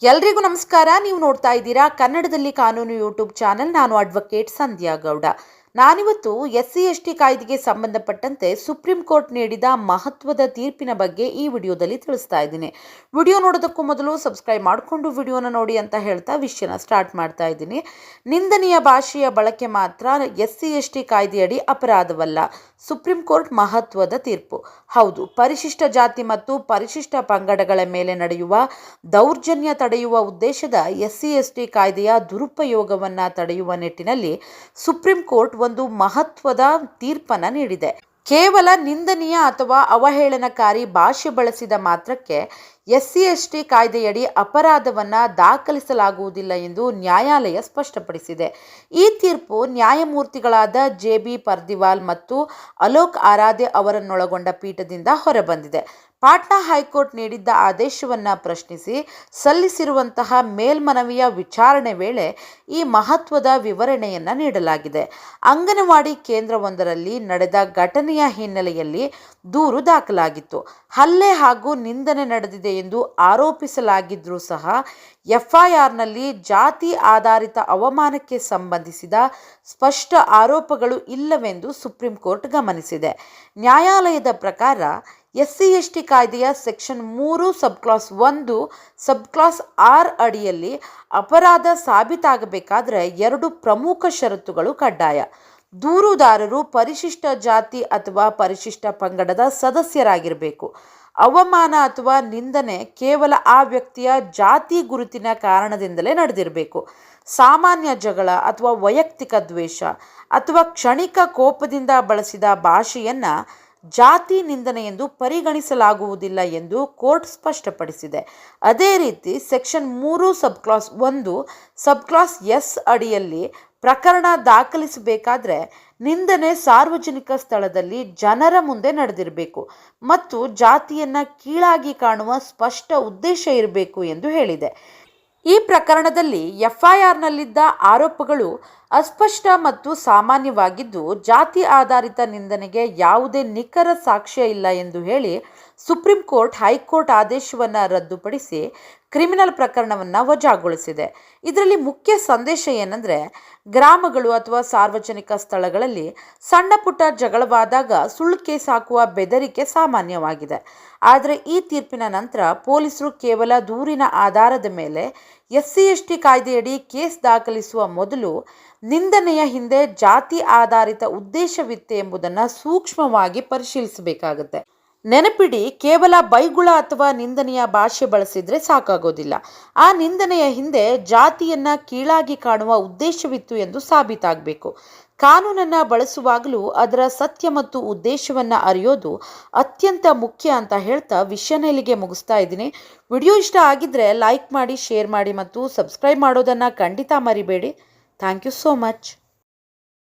ಎಲ್ರಿಗೂ ನಮಸ್ಕಾರ. ನೀವು ನೋಡ್ತಾ ಇದ್ದೀರಾ ಕನ್ನಡದಲ್ಲಿ ಕಾನೂನು ಯೂಟ್ಯೂಬ್ ಚಾನೆಲ್. ನಾನು ಅಡ್ವೊಕೇಟ್ ಸಂಧ್ಯಾ ಗೌಡ. ನಾನಿವತ್ತು SC/ST ಕಾಯ್ದೆಗೆ ಸಂಬಂಧಪಟ್ಟಂತೆ ಸುಪ್ರೀಂ ಕೋರ್ಟ್ ನೀಡಿದ ಮಹತ್ವದ ತೀರ್ಪಿನ ಬಗ್ಗೆ ಈ ವಿಡಿಯೋದಲ್ಲಿ ತಿಳಿಸ್ತಾ ಇದ್ದೀನಿ. ವಿಡಿಯೋ ನೋಡೋದಕ್ಕೂ ಮೊದಲು ಸಬ್ಸ್ಕ್ರೈಬ್ ಮಾಡಿಕೊಂಡು ವಿಡಿಯೋನ ನೋಡಿ ಅಂತ ಹೇಳ್ತಾ ವಿಷಯನ ಸ್ಟಾರ್ಟ್ ಮಾಡ್ತಾ ಇದ್ದೀನಿ. ನಿಂದನೀಯ ಭಾಷೆಯ ಬಳಕೆ ಮಾತ್ರ SC/ST ಕಾಯ್ದೆಯಡಿ ಅಪರಾಧವಲ್ಲ. ಸುಪ್ರೀಂ ಕೋರ್ಟ್ ಮಹತ್ವದ ತೀರ್ಪು. ಹೌದು, ಪರಿಶಿಷ್ಟ ಜಾತಿ ಮತ್ತು ಪರಿಶಿಷ್ಟ ಪಂಗಡಗಳ ಮೇಲೆ ನಡೆಯುವ ದೌರ್ಜನ್ಯ ತಡೆಯುವ ಉದ್ದೇಶದ SC/ST ಕಾಯ್ದೆಯ ದುರುಪಯೋಗವನ್ನು ತಡೆಯುವ ನಿಟ್ಟಿನಲ್ಲಿ ಸುಪ್ರೀಂ ಕೋರ್ಟ್ ಒಂದು ಮಹತ್ವದ ತೀರ್ಪನ್ನು ನೀಡಿದೆ. ಕೇವಲ ನಿಂದನೀಯ ಅಥವಾ ಅವಹೇಳನಕಾರಿ ಭಾಷೆ ಬಳಸಿದ ಮಾತ್ರಕ್ಕೆ SC/ST ಕಾಯ್ದೆಯಡಿ ಅಪರಾಧವನ್ನು ದಾಖಲಿಸಲಾಗುವುದಿಲ್ಲ ಎಂದು ನ್ಯಾಯಾಲಯ ಸ್ಪಷ್ಟಪಡಿಸಿದೆ. ಈ ತೀರ್ಪು ನ್ಯಾಯಮೂರ್ತಿಗಳಾದ JB ಪರ್ದಿವಾಲ್ ಮತ್ತು ಅಲೋಕ್ ಆರಾಧೆ ಅವರನ್ನೊಳಗೊಂಡ ಪೀಠದಿಂದ ಹೊರಬಂದಿದೆ. ಪಾಟ್ನಾ ಹೈಕೋರ್ಟ್ ನೀಡಿದ್ದ ಆದೇಶವನ್ನು ಪ್ರಶ್ನಿಸಿ ಸಲ್ಲಿಸಿರುವಂತಹ ಮೇಲ್ಮನವಿಯ ವಿಚಾರಣೆ ವೇಳೆ ಈ ಮಹತ್ವದ ವಿವರಣೆಯನ್ನು ನೀಡಲಾಗಿದೆ. ಅಂಗನವಾಡಿ ಕೇಂದ್ರವೊಂದರಲ್ಲಿ ನಡೆದ ಘಟನೆಯ ಹಿನ್ನೆಲೆಯಲ್ಲಿ ದೂರು ದಾಖಲಾಗಿತ್ತು. ಹಲ್ಲೆ ಹಾಗೂ ನಿಂದನೆ ನಡೆದಿದೆ ಎಂದು ಆರೋಪಿಸಲಾಗಿದ್ದರೂ ಸಹ FIRನಲ್ಲಿ ಜಾತಿ ಆಧಾರಿತ ಅವಮಾನಕ್ಕೆ ಸಂಬಂಧಿಸಿದ ಸ್ಪಷ್ಟ ಆರೋಪಗಳು ಇಲ್ಲವೆಂದು ಸುಪ್ರೀಂ ಕೋರ್ಟ್ ಗಮನಿಸಿದೆ. ನ್ಯಾಯಾಲಯದ ಪ್ರಕಾರ SC/ST ಕಾಯ್ದೆಯ ಸೆಕ್ಷನ್ 3 ಸಬ್ಕ್ಲಾಸ್ 1 ಸಬ್ಕ್ಲಾಸ್ 6 ಅಡಿಯಲ್ಲಿ ಅಪರಾಧ ಸಾಬೀತಾಗಬೇಕಾದರೆ 2 ಪ್ರಮುಖ ಷರತ್ತುಗಳು ಕಡ್ಡಾಯ. ದೂರುದಾರರು ಪರಿಶಿಷ್ಟ ಜಾತಿ ಅಥವಾ ಪರಿಶಿಷ್ಟ ಪಂಗಡದ ಸದಸ್ಯರಾಗಿರಬೇಕು. ಅವಮಾನ ಅಥವಾ ನಿಂದನೆ ಕೇವಲ ಆ ವ್ಯಕ್ತಿಯ ಜಾತಿ ಗುರುತಿನ ಕಾರಣದಿಂದಲೇ ನಡೆದಿರಬೇಕು. ಸಾಮಾನ್ಯ ಜಗಳ ಅಥವಾ ವೈಯಕ್ತಿಕ ದ್ವೇಷ ಅಥವಾ ಕ್ಷಣಿಕ ಕೋಪದಿಂದ ಬಳಸಿದ ಭಾಷೆಯನ್ನು ಜಾತಿ ನಿಂದನೆ ಎಂದು ಪರಿಗಣಿಸಲಾಗುವುದಿಲ್ಲ ಎಂದು ಕೋರ್ಟ್ ಸ್ಪಷ್ಟಪಡಿಸಿದೆ. ಅದೇ ರೀತಿ ಸೆಕ್ಷನ್ 3 ಸಬ್ಕ್ಲಾಸ್ 1 ಸಬ್ಕ್ಲಾಸ್ S ಅಡಿಯಲ್ಲಿ ಪ್ರಕರಣ ದಾಖಲಿಸಬೇಕಾದ್ರೆ ನಿಂದನೆ ಸಾರ್ವಜನಿಕ ಸ್ಥಳದಲ್ಲಿ ಜನರ ಮುಂದೆ ನಡೆದಿರಬೇಕು ಮತ್ತು ಜಾತಿಯನ್ನು ಕೀಳಾಗಿ ಕಾಣುವ ಸ್ಪಷ್ಟ ಉದ್ದೇಶ ಇರಬೇಕು ಎಂದು ಹೇಳಿದೆ. ಈ ಪ್ರಕರಣದಲ್ಲಿ FIRನಲ್ಲಿದ್ದ ಆರೋಪಗಳು ಅಸ್ಪಷ್ಟ ಮತ್ತು ಸಾಮಾನ್ಯವಾಗಿದ್ದು ಜಾತಿ ಆಧಾರಿತ ನಿಂದನೆಗೆ ಯಾವುದೇ ನಿಖರ ಸಾಕ್ಷ್ಯ ಇಲ್ಲ ಎಂದು ಹೇಳಿ ಸುಪ್ರೀಂ ಕೋರ್ಟ್ ಹೈಕೋರ್ಟ್ ಆದೇಶವನ್ನು ರದ್ದುಪಡಿಸಿ ಕ್ರಿಮಿನಲ್ ಪ್ರಕರಣವನ್ನು ವಜಾಗೊಳಿಸಿದೆ. ಇದರಲ್ಲಿ ಮುಖ್ಯ ಸಂದೇಶ ಏನಂದರೆ, ಗ್ರಾಮಗಳು ಅಥವಾ ಸಾರ್ವಜನಿಕ ಸ್ಥಳಗಳಲ್ಲಿ ಸಣ್ಣ ಪುಟ್ಟ ಜಗಳವಾದಾಗ ಸುಳ್ಳು ಕೇಸ್ ಹಾಕುವ ಬೆದರಿಕೆ ಸಾಮಾನ್ಯವಾಗಿದೆ. ಆದರೆ ಈ ತೀರ್ಪಿನ ನಂತರ ಪೊಲೀಸರು ಕೇವಲ ದೂರಿನ ಆಧಾರದ ಮೇಲೆ SC/ST ಕಾಯ್ದೆಯಡಿ ಕೇಸ್ ದಾಖಲಿಸುವ ಮೊದಲು ನಿಂದನೆಯ ಹಿಂದೆ ಜಾತಿ ಆಧಾರಿತ ಉದ್ದೇಶವಿತ್ತೆ ಎಂಬುದನ್ನು ಸೂಕ್ಷ್ಮವಾಗಿ ಪರಿಶೀಲಿಸಬೇಕಾಗುತ್ತೆ. ನೆನಪಿಡಿ, ಕೇವಲ ಬೈಗುಳ ಅಥವಾ ನಿಂದನೆಯ ಭಾಷೆ ಬಳಸಿದರೆ ಸಾಕಾಗೋದಿಲ್ಲ. ಆ ನಿಂದನೆಯ ಹಿಂದೆ ಜಾತಿಯನ್ನು ಕೀಳಾಗಿ ಕಾಣುವ ಉದ್ದೇಶವಿತ್ತು ಎಂದು ಸಾಬೀತಾಗಬೇಕು. ಕಾನೂನನ್ನು ಬಳಸುವಾಗಲೂ ಅದರ ಸತ್ಯ ಮತ್ತು ಉದ್ದೇಶವನ್ನು ಅರಿಯೋದು ಅತ್ಯಂತ ಮುಖ್ಯ ಅಂತ ಹೇಳ್ತಾ ವಿಷಯನ ಇಲ್ಲಿಗೆ ಮುಗಿಸ್ತಾ ಇದ್ದೀನಿ. ವಿಡಿಯೋ ಇಷ್ಟ ಆಗಿದ್ದರೆ ಲೈಕ್ ಮಾಡಿ, ಶೇರ್ ಮಾಡಿ ಮತ್ತು ಸಬ್ಸ್ಕ್ರೈಬ್ ಮಾಡೋದನ್ನು ಖಂಡಿತ ಮರಿಬೇಡಿ. Thank you so much.